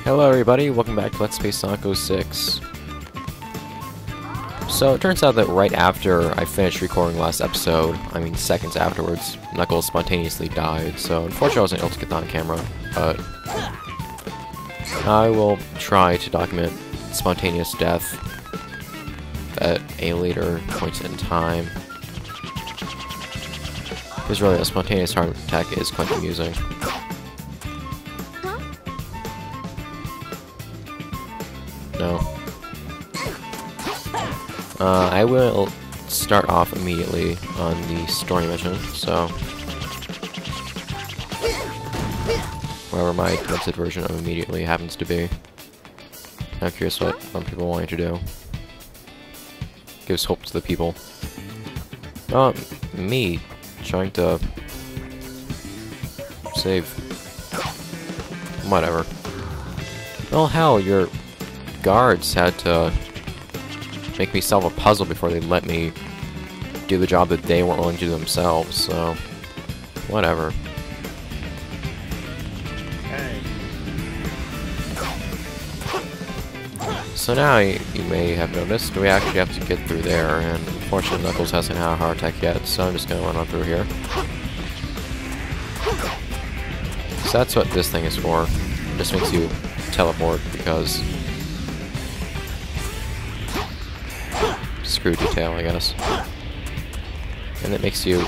Hello everybody, welcome back to Let's Play Sonic 06. So it turns out that right after I finished recording last episode, I mean seconds afterwards, Knuckles spontaneously died, so unfortunately I wasn't able to get that on camera, but I will try to document spontaneous death at a later point in time. Because really a spontaneous heart attack is quite amusing. No. I will start off immediately on the story mission, so whatever my limited version of immediately happens to be. I'm curious what some people want to do. Gives hope to the people. Me trying to save. Whatever. Well, hell, your guards had to make me solve a puzzle before they let me do the job that they weren't willing to do themselves, so whatever. Hey. So now you may have noticed we actually have to get through there, and unfortunately Knuckles hasn't had a heart attack yet, so I'm just gonna run on through here. So that's what this thing is for. It just makes you teleport because screw detail, I guess. And it makes you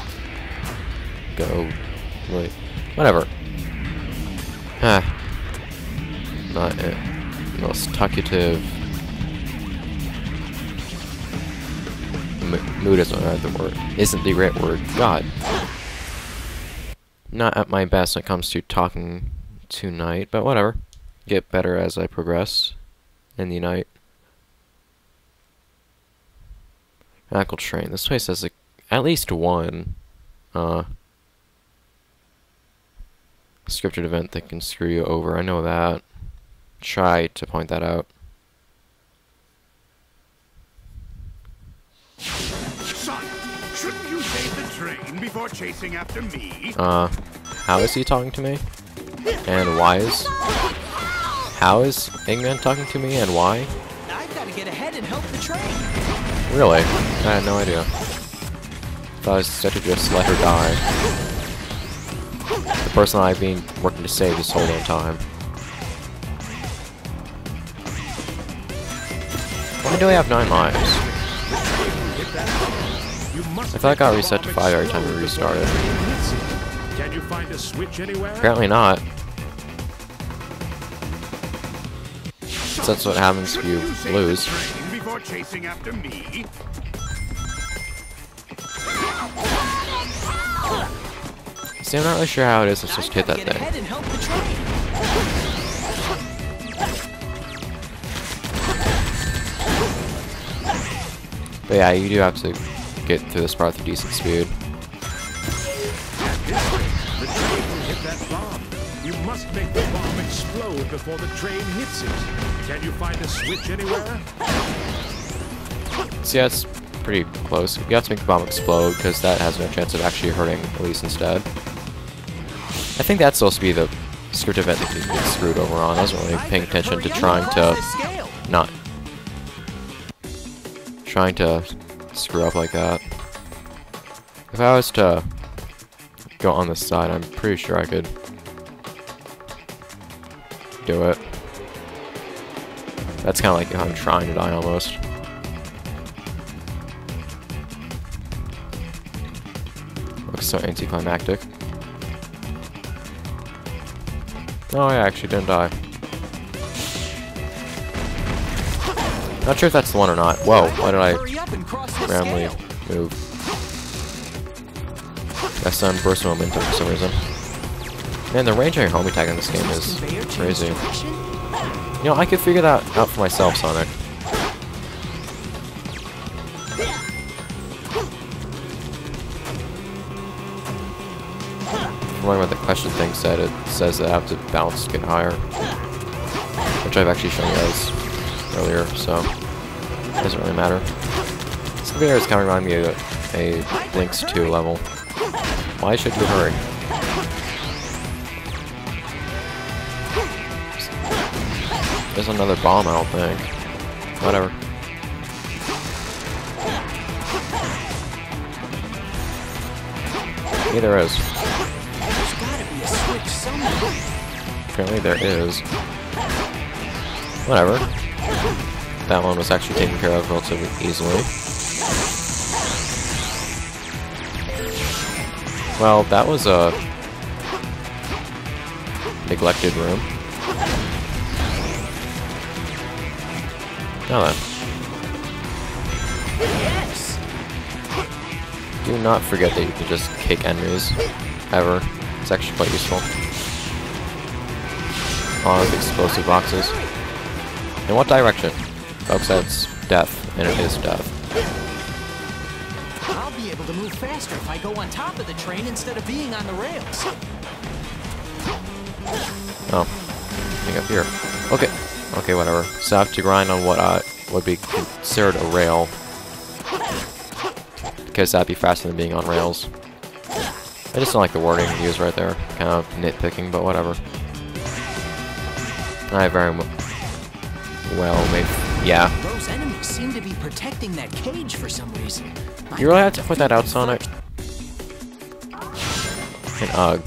go really whatever. Not it. Most talkative mood isn't the right word. God. Not at my best when it comes to talking tonight, but whatever. Get better as I progress in the night. Knuckle Train. This place has at least one scripted event that can screw you over. I know that. Try to point that out. Son, shouldn't you save the train before chasing after me? How is he talking to me? And why is... How is Eggman talking to me and why? I've got to get ahead and help the train. Really? I had no idea. Thought I was set to just let her die. The person I've been working to save this whole damn time. Why do I have 9 lives? I thought I got reset to 5 every time we restarted. Can you find a switch anywhere? Apparently not. So that's what happens if you lose. Before chasing after me? See, I'm not really sure how it is. Let's just hit that thing. But yeah, you do have to get through this part with a decent speed. The train will hit that bomb. You must make the bomb explode before the train hits it. Can you find a switch anywhere? See, that's pretty close. You have to make the bomb explode, because that has no chance of actually hurting Elise instead. I think that's supposed to be the script event that you get screwed over on. I wasn't really paying attention to trying to screw up like that. If I was to go on this side, I'm pretty sure I could do it. That's kind of like how I'm trying to die almost. Looks so anticlimactic. Oh, I actually didn't die. Not sure if that's the one or not. Whoa, why did I randomly move? That's some burst momentum for some reason. Man, the range on your home attack in this game is crazy. You know, I could figure that out for myself, Sonic. From what the question thing said, it says that I have to bounce to get higher. Which I've actually shown you guys earlier, so it doesn't really matter. This video is kind of reminding me of a Blinks 2 level. Why should you hurry? There's another bomb, I don't think. Whatever. Yeah, there is. There's gotta be a switch somewhere. Apparently there is. Whatever. That one was actually taken care of relatively easily. Well, that was a neglected room. Now then. Yes. Do not forget that you can just kick enemies. Ever. It's actually quite useful. On with explosive boxes. In what direction? Folks, that's death, and it is death. I'll be able to move faster if I go on top of the train instead of being on the rails. Oh. I think up here. Okay. Okay, whatever. So I have to grind on what would be considered a rail. Because that'd be faster than being on rails. I just don't like the wording used right there. Kind of nitpicking, but whatever. I very well maybe. Yeah. Those enemies seem to be protecting that cage for some reason. You really have to put that out, Sonic? And I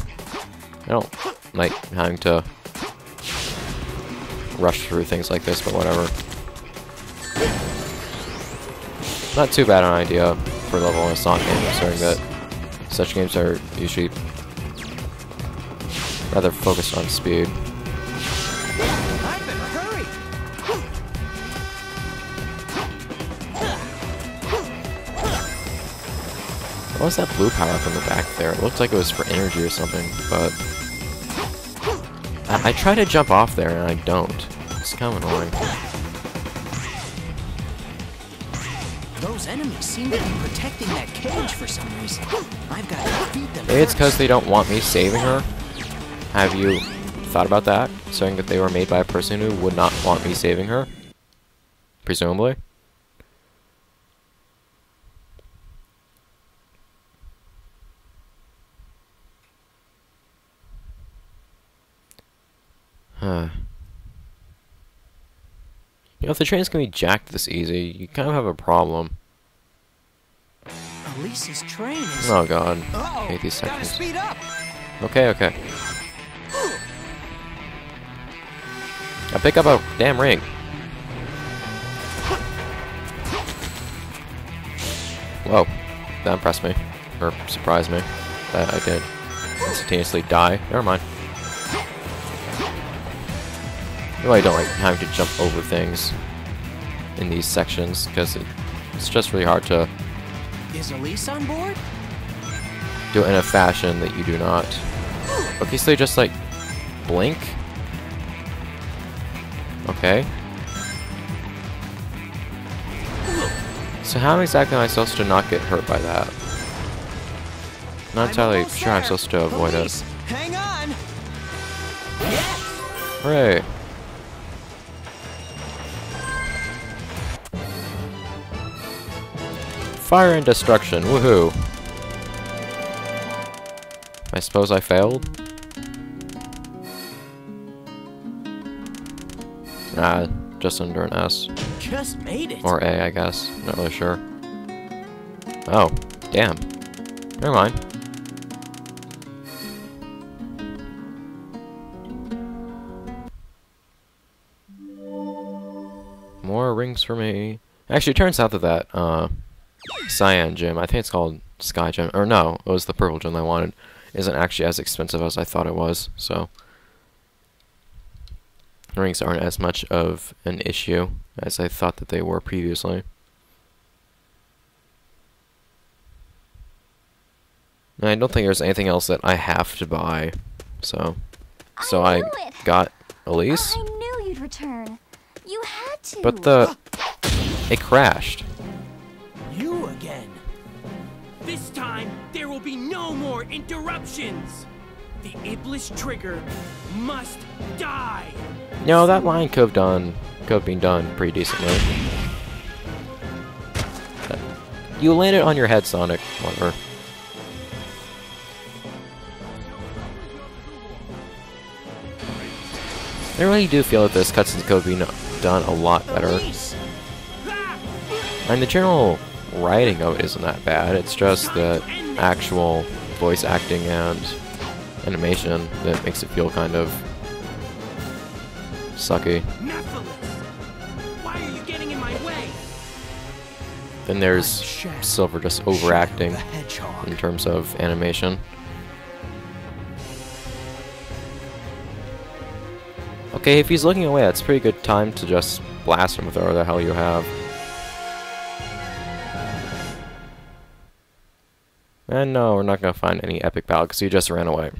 don't like having to rush through things like this, but whatever. Not too bad an idea for level in a Sonic game, considering that such games are usually rather focused on speed. I better hurry. What was that blue power up in the back there? It looked like it was for energy or something, but I try to jump off there and I don't. It's kind of annoying. Those enemies seem to be protecting that cage for some reason. I've got to defeat them. Maybe it's because they don't want me saving her. Have you thought about that? Saying that they were made by a person who would not want me saving her? Presumably. You know, if the trains can be jacked this easy, you kind of have a problem. Elise's train is... Oh god. Uh-oh, I hate these gotta sections. speed up. Okay, okay. I pick up a damn ring. Whoa. That impressed me. Or surprised me. That I did instantaneously die. Never mind. I really don't like having to jump over things in these sections, because it's just really hard to Is Elise on board? do it in a fashion that you do not. Okay, so you just like blink? Okay. So how exactly am I supposed to not get hurt by that? Not entirely sure I'm supposed to avoid Elise, it. hang on. Yes. Hooray! Fire and destruction, woohoo! I suppose I failed? Nah, just under an S. Just made it. Or A, I guess. Not really sure. Oh, damn. Never mind. More rings for me. Actually, it turns out that Cyan gem, I think it's called Sky gem, or no, it was the purple gem I wanted, isn't actually as expensive as I thought it was, so rings aren't as much of an issue as I thought that they were previously. And I don't think there's anything else that I have to buy, so I got Elise. I knew you'd return. You had to. But it crashed. You again. This time, there will be no more interruptions! The Iblis trigger must die! No, that line could have been done pretty decently. You landed on your head, Sonic. Whatever. I really do feel that this cutscene could be done a lot better. Elise! And the general writing of it isn't that bad, it's just the actual voice acting and animation that makes it feel kind of sucky. Why are you getting in my way? Then there's Silver just overacting in terms of animation. Okay, if he's looking away, that's a pretty good time to just blast him with whatever the hell you have. And no, we're not going to find any epic battle because he just ran away.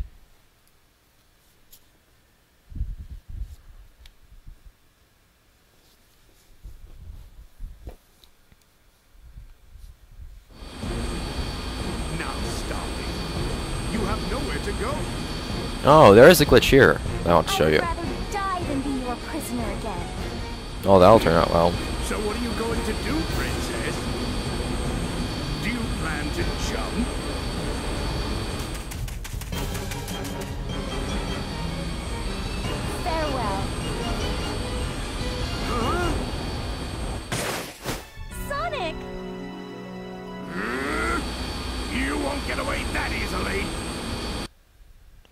Now stop it. You have nowhere to go. Oh, there is a glitch here I want to show I'd you. rather die than be your prisoner again. Oh, that'll turn out well. So what are you going to do, princess? Do you plan to jump? Farewell. Huh? Sonic! You won't get away that easily.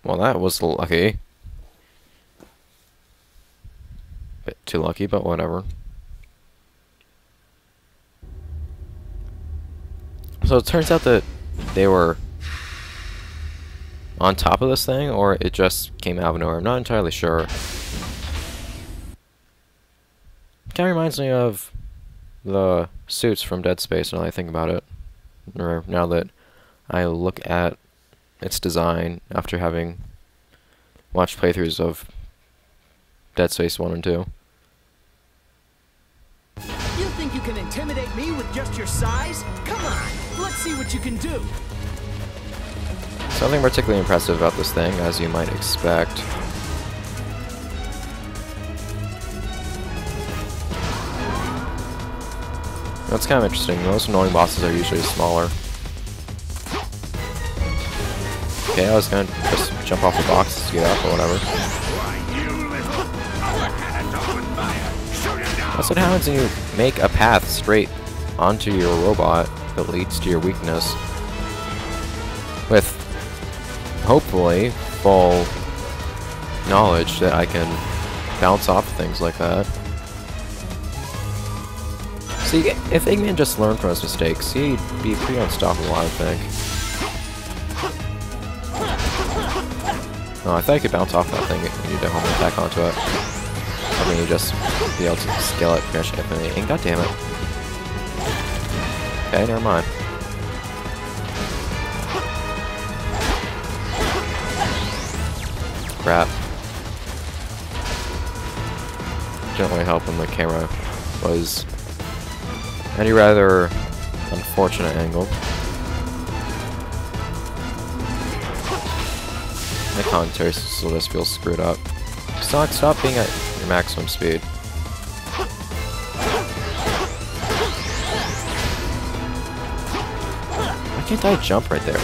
Well, that was lucky. Bit too lucky, but whatever. So it turns out that they were on top of this thing, or it just came out of nowhere. I'm not entirely sure. Kind of reminds me of the suits from Dead Space now that I think about it. Or now that I look at its design after having watched playthroughs of Dead Space 1 and 2. You think you can intimidate me with just your size? Come on, let's see what you can do. Something particularly impressive about this thing, as you might expect. That's kind of interesting. Most annoying bosses are usually smaller. Okay, I was gonna just jump off the box to get up or whatever. That's what happens when you make a path straight onto your robot that leads to your weakness. With, hopefully, full knowledge that I can bounce off things like that. See, if Eggman just learned from his mistakes, he'd be pretty unstoppable, I think. Oh, I thought you could bounce off that thing if you did a home attack onto it. I mean, you just be able to scale it pretty much infinitely. And god damn it. Okay, never mind. Crap. Didn't really help when the camera was any rather unfortunate angle. The commentary still just feels screwed up. Sonic, stop being at your maximum speed. Why can't I jump right there?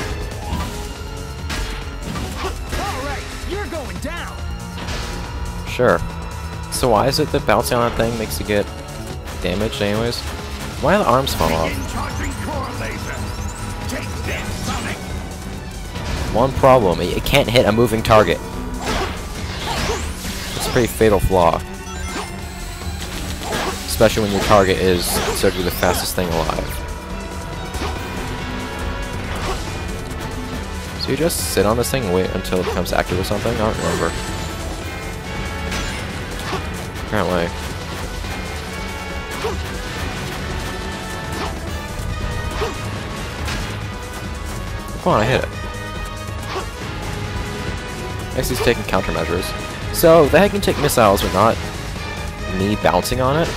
Alright, you're going down. Sure. So why is it that bouncing on that thing makes you get damaged anyways? Why do the arms fall off? One problem, it can't hit a moving target. It's a pretty fatal flaw. Especially when your target is considered to be the fastest thing alive. So you just sit on this thing and wait until it becomes active or something? I don't remember. Apparently. Come on, I hit it. Next he's taking countermeasures. So, the heck can take missiles, but not me bouncing on it?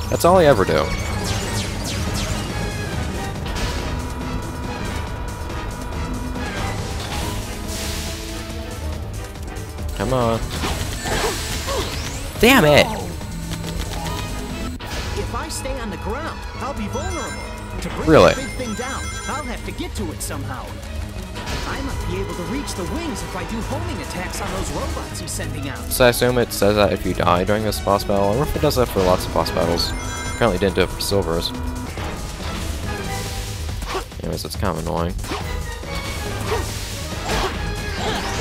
That's all I ever do. Come on. Damn it! If I stay on the ground, I'll be vulnerable. To bring Really? the big thing down, I'll have to get to it somehow. I might be able to reach the wings if I do homing attacks on those robots he's sending out. So I assume it says that if you die during this boss battle. I wonder if it does that for lots of boss battles. Apparently it didn't do it for Silvers. Anyways, it's kind of annoying.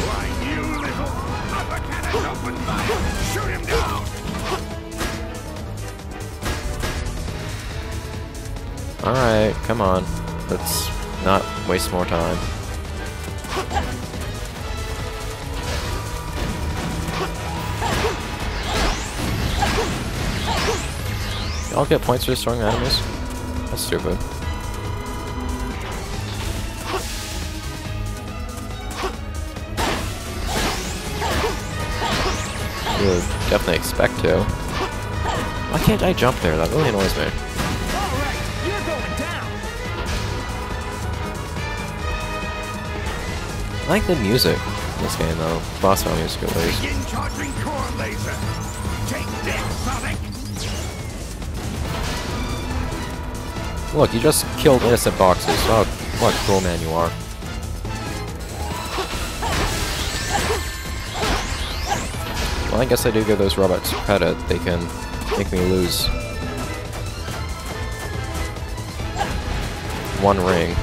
Why, you little upper cannon, open fire! Shoot him down! Alright, come on. Let's not waste more time. Y'all get points for destroying enemies? That's stupid. You would definitely expect to. Why can't I jump there? That really annoys me. Alright, you're going down! I like the music in this game though. Boss battle music at least. Begin charging core laser! Take this, Sonic! Look, you just killed innocent boxes. Oh, what a cool man you are. Well, I guess I do give those robots credit. They can make me lose one ring.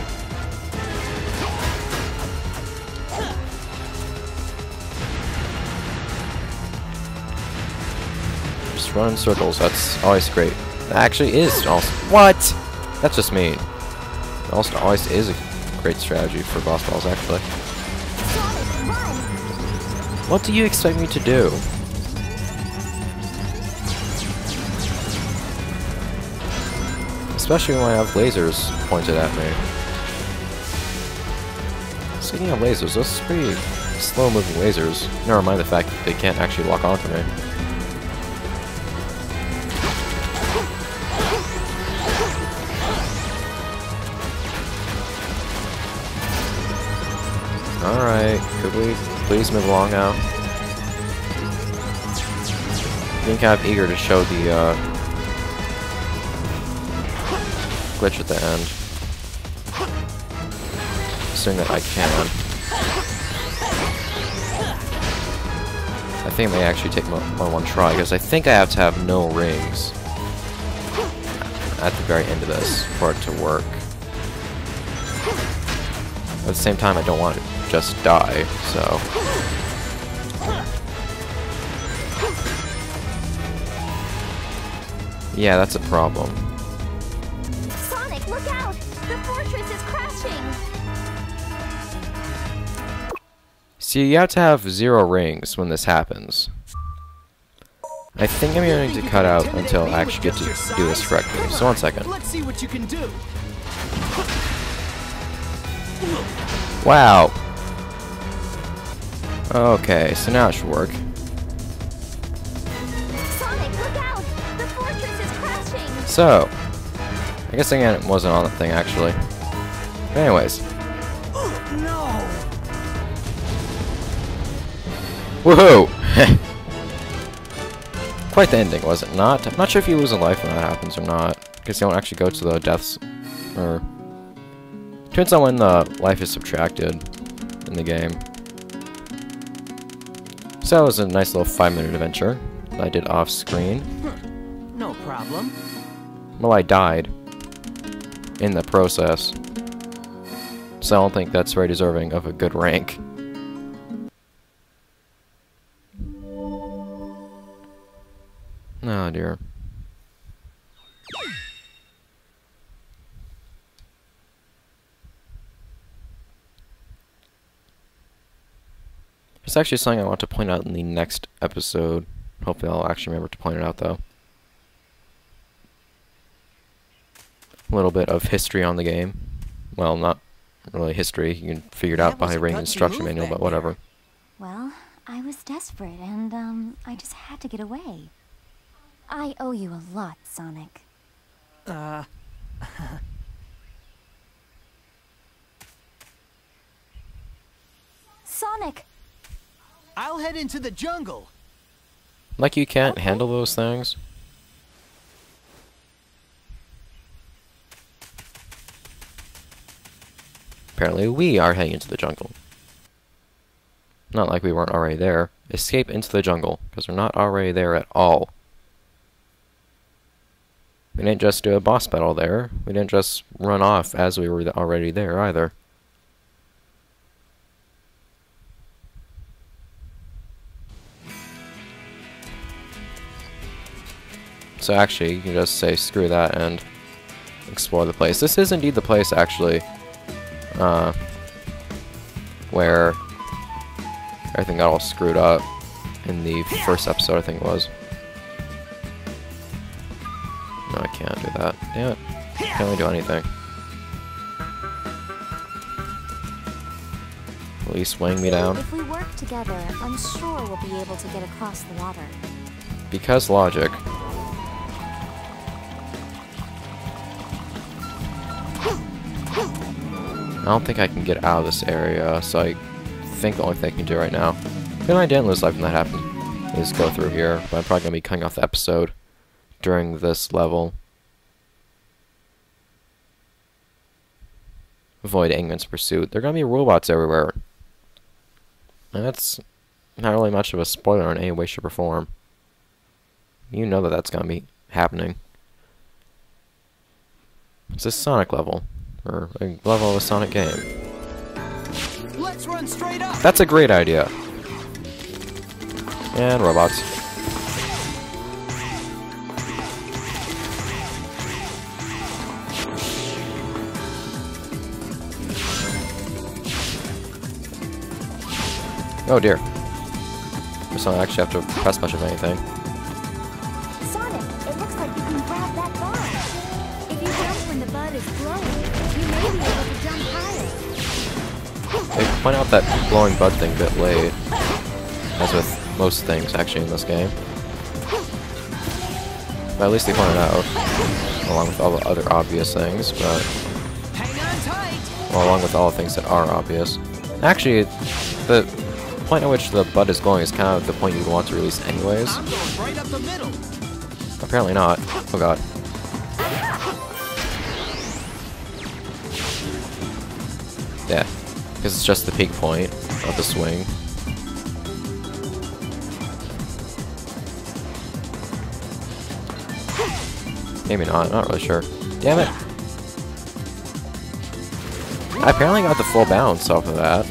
Just run in circles. That's always great. That actually is also... What? That's just me. It also always is a great strategy for boss battles, actually. What do you expect me to do? Especially when I have lasers pointed at me. Speaking of lasers, those are pretty slow-moving lasers. Never mind the fact that they can't actually lock onto me. Alright, could we please move along now? Being kind of eager to show the glitch at the end. Assuming that I can. I think I may actually take my one try, because I think I have to have no rings at the very end of this for it to work. At the same time, I don't want to just die, so... Yeah, that's a problem. Sonic, look out! The fortress is crashing! See, you have to have 0 rings when this happens. I think I'm going to cut out until I actually get to do this correctly. So 1 second. Let's see what you can do. Wow. Okay, so now it should work. Sonic, look out! The fortress is crashing! So, I guess again it wasn't on the thing actually. But anyways. No! Woohoo! Quite the ending, was it not? I'm not sure if you lose a life when that happens or not. Because you don't actually go to the deaths. Or... Depends on when the life is subtracted in the game. So that was a nice little 5-minute adventure that I did off screen. No problem. Well, I died in the process. So I don't think that's very deserving of a good rank. Oh dear. It's actually something I want to point out in the next episode. Hopefully I'll actually remember to point it out though. A little bit of history on the game. Well, not really history. You can figure it out by reading the instruction manual, but whatever. Well, I was desperate and, I just had to get away. I owe you a lot, Sonic. Sonic! I'll head into the jungle. Like you can't handle those things? apparently we are heading into the jungle. Not like we weren't already there. Escape into the jungle, because we're not already there at all. We didn't just do a boss battle there. We didn't just run off as we were already there either. So actually, you can just say screw that and explore the place. This is indeed the place, actually, where everything got all screwed up in the first episode, I think it was. No, I can't do that. Damn it. Can't really do anything. Elise weighing me down. If we work together, I'm sure we'll be able to get across the water. Because logic. I don't think I can get out of this area, so I think the only thing I can do right now, and I didn't lose life when that happened, is go through here, but I'm probably going to be cutting off the episode during this level. Avoid Ingman's pursuit. There are going to be robots everywhere. And that's not really much of a spoiler in any way, shape, or form. You know that that's going to be happening. It's a Sonic level. Or a level of a Sonic game. Let's run straight up. That's a great idea. And robots. Oh dear. So I actually have to press much of anything. Sonic, it looks like you can grab that bar. If you jump when the bud is glowing, you may be able to jump higher. They point out that glowing bud thing a bit late. As with most things, actually, in this game. But at least they pointed out. Along with all the other obvious things, but... Hang on tight. Well, along with all the things that are obvious. Actually, the point at which the bud is glowing is kind of the point you'd want to release anyways. I'm going right up the middle. Apparently not. Oh god. Yeah, because it's just the peak point of the swing. Maybe not, not really sure. Damn it! I apparently got the full bounce off of that.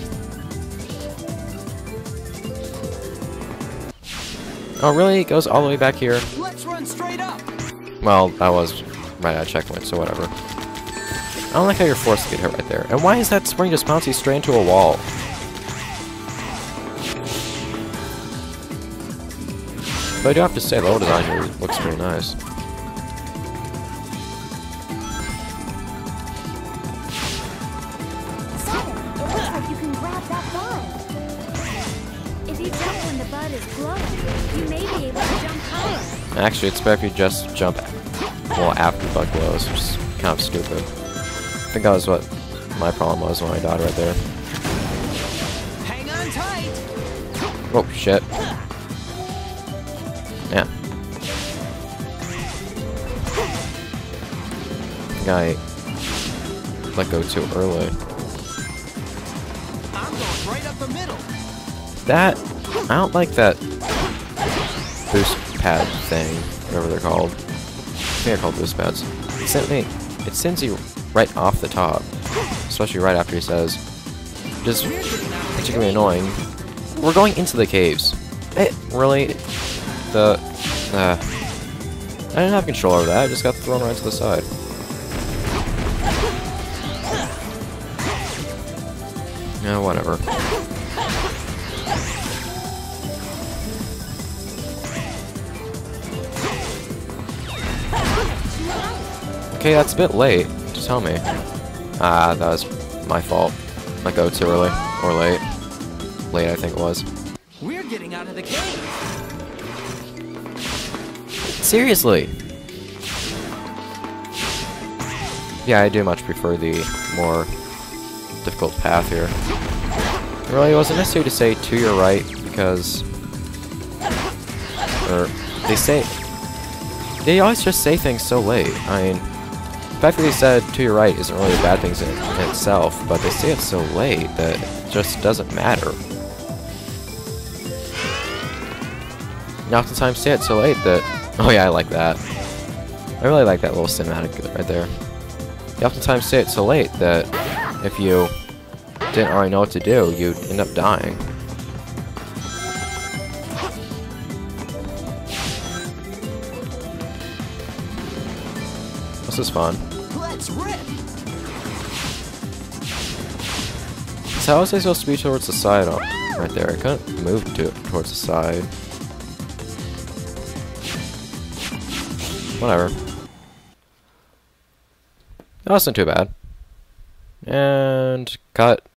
Oh really? It goes all the way back here? Let's run straight up. Well, that was right at a checkpoint, so whatever. I don't like how you're forced to get hit right there. And why is that spring just bouncing straight into a wall? But I do have to say, the level design here looks pretty nice. Sonic, it looks like you can grab that bud. If you jump when the bud is glowing, you may be able to jump higher. Actually, it's better if you just jump well after the bud glows, which is kind of stupid. I think that was what my problem was when I died right there. Hang on tight. Oh, shit. Yeah. Guy let go too early. I'm going right up the middle. That, I don't like that boost pad thing, whatever they're called. I think they're called boost pads. It sends you right off the top, especially right after he says, just particularly annoying. We're going into the caves. Really? I didn't have control over that, I just got thrown right to the side. Yeah, whatever. Okay, that's a bit late, to tell me. Ah, that was my fault. Let go too early. Or late. Late, I think it was. We're getting out of the cave. Seriously! Yeah, I do much prefer the more difficult path here. It really wasn't necessary to say to your right, because... Or, they always just say things so late. I mean, fact that they said to your right isn't really a bad thing in itself, but they say it so late that it just doesn't matter. You oftentimes say it so late that... Oh yeah, I like that. I really like that little cinematic right there. You oftentimes say it so late that if you didn't already know what to do, you'd end up dying. This is fun. Let's rip! So how was I supposed to be towards the side right there? I couldn't move towards the side. Whatever. That wasn't too bad. And cut.